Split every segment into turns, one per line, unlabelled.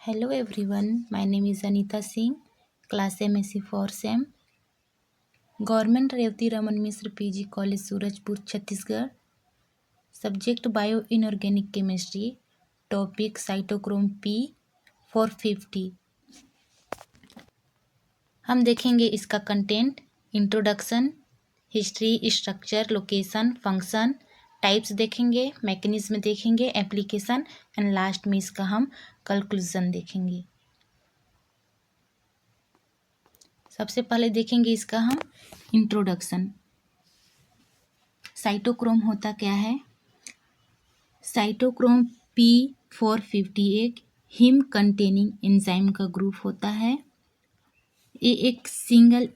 Hello everyone, my name is Anita Singh, class MSc 4 SEM, Government Revati Raman Mishra PG college Surajpur Chhattisgarh, subject bio inorganic chemistry, topic cytochrome P450। हम देखेंगे इसका content, introduction, history, structure, location, function, types देखेंगे, mechanism देखेंगे, application and last में इसका हम conclusion देखेंगे। सबसे पहले देखेंगे इसका हम इंट्रोडक्शन। साइटोक्रोम होता क्या है? साइटोक्रोम P450 एक हिम कंटेनिंग एंजाइम का ग्रुप होता है। ये एक सिंगल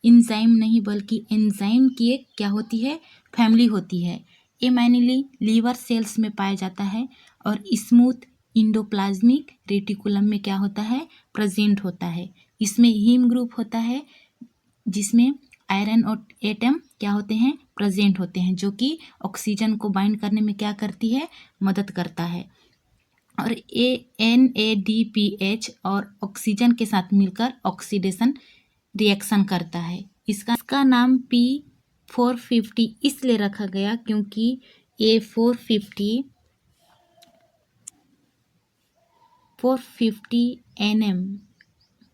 एंजाइम नहीं बल्कि एंजाइम की एक क्या होती है, फैमिली होती है। ये मेनली लीवर सेल्स में पाया जाता है और स्मूथ इंडोप्लाज्मिक रेटिकुलम में क्या होता है, प्रेजेंट होता है। इसमें हीम ग्रुप होता है जिसमें आयरन और एटम क्या होते हैं, प्रेजेंट होते हैं, जो कि ऑक्सीजन को बाइंड करने में क्या करती है, मदद करता है। और NADPH और ऑक्सीजन के साथ मिलकर ऑक्सीडेशन रिएक्शन करता है। इसका नाम P450 इसलिए रखा गया क्योंकि ये 450 nm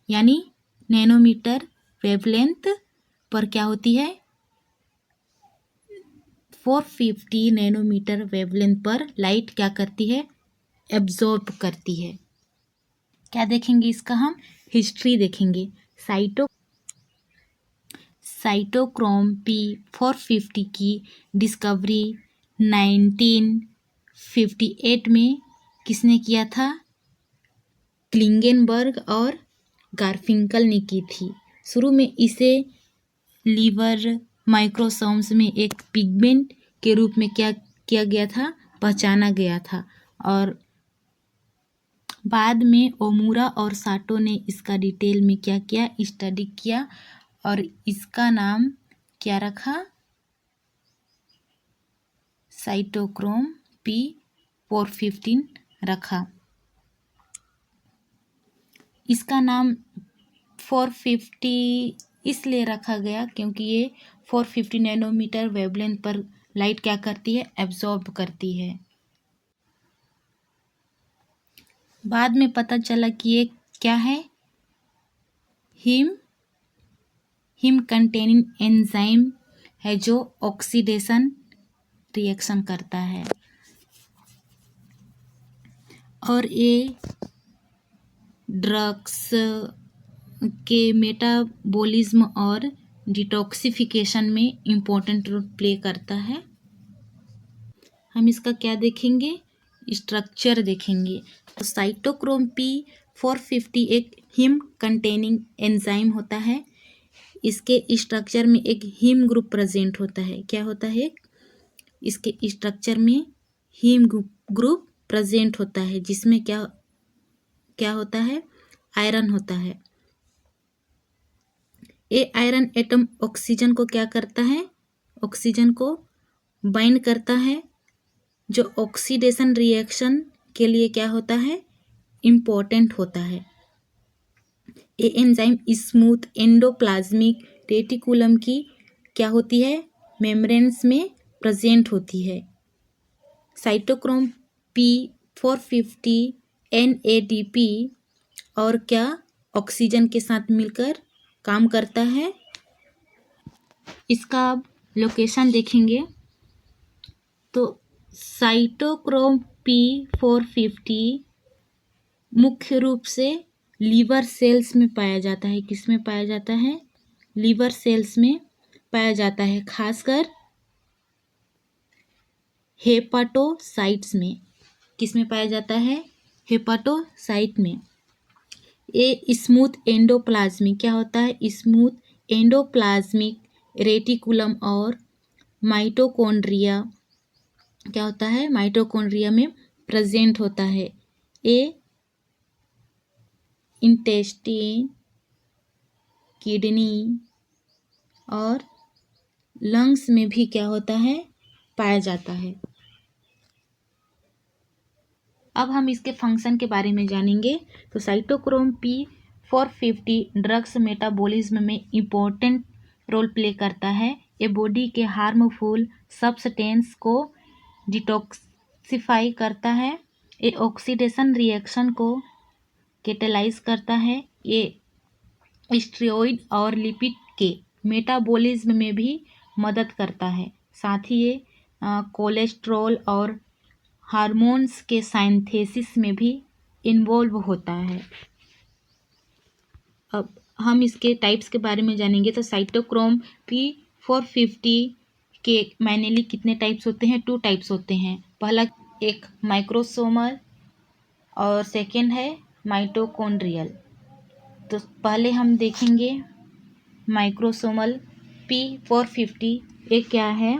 यानी नैनोमीटर वेवलेंथ पर क्या होती है, 450 नैनोमीटर वेवलेंथ पर लाइट क्या करती है, एब्जॉर्ब करती है। क्या देखेंगे इसका हम हिस्ट्री देखेंगे। साइटोक्रोम P450 की डिस्कवरी 1958 में किसने किया था? क्लिंगेनबर्ग और गारफिंकल ने की थी। शुरू में इसे लीवर माइक्रोसोम्स में एक पिगमेंट के रूप में क्या किया गया था, पहचाना गया था। और बाद में ओमुरा और साटो ने इसका डिटेल में क्या किया, स्टडी किया और इसका नाम क्या रखा, साइटोक्रोम P450 रखा। इसका नाम 450 इसलिए रखा गया क्योंकि ये 450 नैनोमीटर वेवलेंथ पर लाइट क्या करती है, एब्जॉर्ब करती है। बाद में पता चला कि ये क्या है, हिम कंटेनिंग एंजाइम है जो ऑक्सीडेशन रिएक्शन करता है। और ये ड्रग्स के मेटाबॉलिज्म और डिटॉक्सिफिकेशन में इम्पोर्टेंट रोल प्ले करता है। हम इसका क्या देखेंगे, स्ट्रक्चर देखेंगे। तो साइटोक्रोम P450 एक हिम कंटेनिंग एंजाइम होता है। इसके स्ट्रक्चर में एक हीम ग्रुप प्रेजेंट होता है। क्या होता है, इसके स्ट्रक्चर में हीम ग्रुप प्रेजेंट होता है जिसमें क्या होता है, आयरन होता है। ये आयरन एटम ऑक्सीजन को क्या करता है, ऑक्सीजन को बाइंड करता है, जो ऑक्सीडेशन रिएक्शन के लिए क्या होता है, इम्पोर्टेंट होता है। ये एंजाइम स्मूथ एंडोप्लाज्मिक रेटिकुलम की क्या होती है, मेम्ब्रेन्स में प्रेजेंट होती है। साइटोक्रोम P450 NADP और क्या ऑक्सीजन के साथ मिलकर काम करता है। इसका लोकेशन देखेंगे तो साइटोक्रोम P450 मुख्य रूप से लीवर सेल्स में पाया जाता है। किस में पाया जाता है, लीवर सेल्स में पाया जाता है, खासकर हेपाटोसाइट्स में। किस में पाया जाता है, हेपाटोसाइट में। ये स्मूथ एंडोप्लाज्मिक क्या होता है, स्मूथ एंडोप्लाज्मिक रेटिकुलम और माइटोकॉन्ड्रिया क्या होता है, माइटोकॉन्ड्रिया में प्रेजेंट होता है। ये इंटेस्टाइन, किडनी और लंग्स में भी क्या होता है, पाया जाता है। अब हम इसके फंक्शन के बारे में जानेंगे। तो साइटोक्रोम P450 ड्रग्स मेटाबॉलिज्म में इम्पोर्टेंट रोल प्ले करता है। ये बॉडी के हार्मफुल सब्सटेंस को डिटॉक्सिफाई करता है। ये ऑक्सीडेशन रिएक्शन को कैटेलाइज करता है। ये स्टेरॉइड और लिपिड के मेटाबॉलिज्म में भी मदद करता है। साथ ही ये कोलेस्ट्रॉल और हार्मोन्स के साइंथेसिस में भी इन्वॉल्व होता है। अब हम इसके टाइप्स के बारे में जानेंगे। तो साइटोक्रोम P450 के मैनली कितने टाइप्स होते हैं? 2 टाइप्स होते हैं। पहला एक माइक्रोसोमल और सेकेंड है माइटोकॉन्ड्रियल। तो पहले हम देखेंगे माइक्रोसोमल P450 ये क्या है।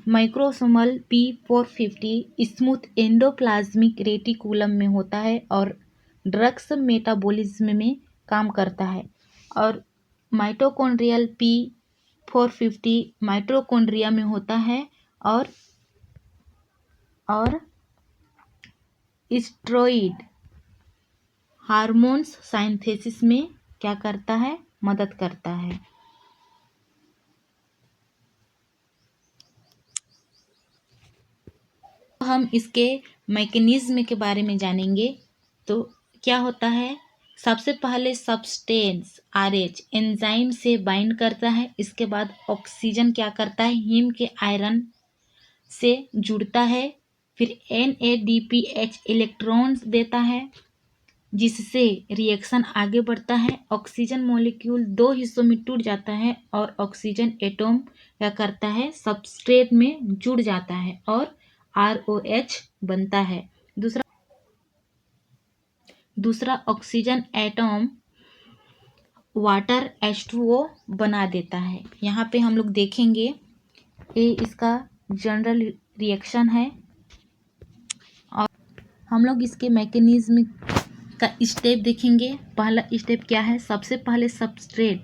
Microsomal P450 smooth endoplasmic reticulum में होता है और ड्रग्स मेटाबॉलिज्म में काम करता है। और माइटोकॉन्ड्रियल P450 माइटोकॉन्ड्रिया में होता है और स्टेरॉइड हार्मोन्स साइंथेसिस में क्या करता है? मदद करता है। हम इसके मैकेनिज्म के बारे में जानेंगे। तो क्या होता है? सबसे पहले सब्सटेंस RH एंजाइम से बाइंड करता है। इसके बाद ऑक्सीजन क्या करता है? हीम के आयरन से जुड़ता है। फिर NADPH इलेक्ट्रॉन्स देता है जिससे रिएक्शन आगे बढ़ता है। ऑक्सीजन मॉलिक्यूल 2 हिस्सों में टूट जाता है और ऑक्सीजन एटॉम क्या करता है? सबस्ट्रेट में जुड़ जाता है और ROH बनता है। दूसरा ऑक्सीजन एटॉम वाटर H2O बना देता है। यहाँ पे हम लोग देखेंगे ये इसका जनरल रिएक्शन है और हम लोग इसके मैकेनिज्म का स्टेप देखेंगे। पहला स्टेप क्या है? सबसे पहले सबस्ट्रेट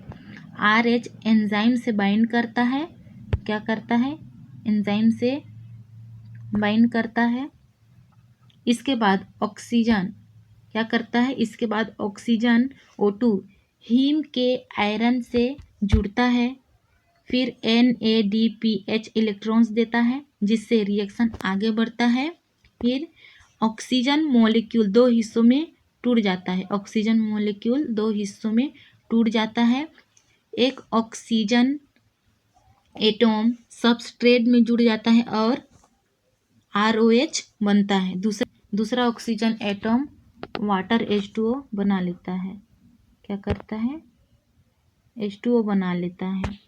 RH एंजाइम से बाइंड करता है। क्या करता है? एंजाइम से बाइंड करता है। इसके बाद ऑक्सीजन क्या करता है? इसके बाद ऑक्सीजन O2 हीम के आयरन से जुड़ता है। फिर NADPH इलेक्ट्रॉन्स देता है जिससे रिएक्शन आगे बढ़ता है। फिर ऑक्सीजन मॉलिक्यूल 2 हिस्सों में टूट जाता है। ऑक्सीजन मॉलिक्यूल 2 हिस्सों में टूट जाता है। एक ऑक्सीजन एटॉम सबस्ट्रेट में जुड़ जाता है और ROH बनता है। दूसरा ऑक्सीजन एटॉम वाटर H2O बना लेता है। क्या करता है? H2O बना लेता है।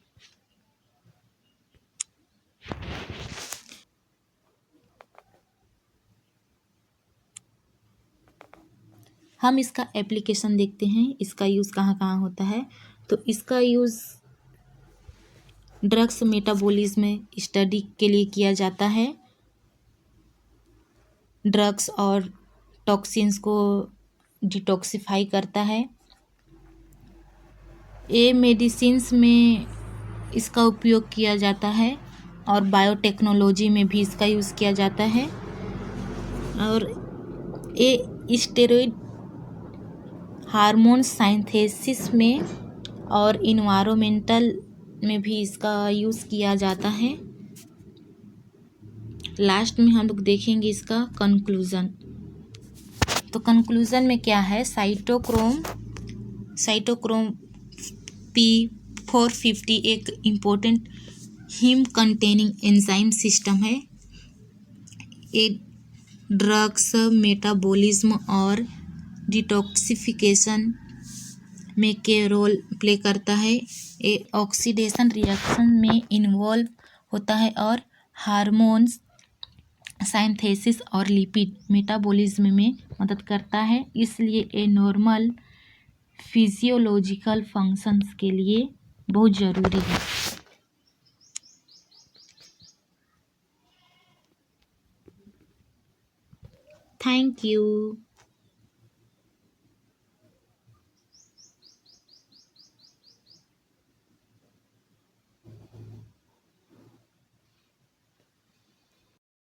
हम इसका एप्लीकेशन देखते हैं। इसका यूज़ कहाँ कहाँ होता है। तो इसका यूज़ ड्रग्स मेटाबॉलिज्म स्टडी के लिए किया जाता है। ड्रग्स और टॉक्सिन्स को डिटॉक्सिफाई करता है। ये मेडिसिन्स में इसका उपयोग किया जाता है और बायोटेक्नोलॉजी में भी इसका यूज़ किया जाता है। और ये स्टेरॉइड हार्मोन साइंथेसिस में और इन्वायरमेंटल में भी इसका यूज़ किया जाता है। लास्ट में हम लोग देखेंगे इसका कंक्लूज़न। तो कंक्लूज़न में क्या है? साइटोक्रोम P450 एक important heme containing enzyme system है। ये ड्रग्स मेटाबॉलिज्म और डिटॉक्सिफिकेशन में के रोल प्ले करता है। ये ऑक्सीडेशन रिएक्शन में इन्वॉल्व होता है और हार्मोन्स साइंथेसिस और लिपिड मेटाबॉलिज्म में मदद करता है। इसलिए ये नॉर्मल फिजियोलॉजिकल फंक्शंस के लिए बहुत ज़रूरी है। Thank you.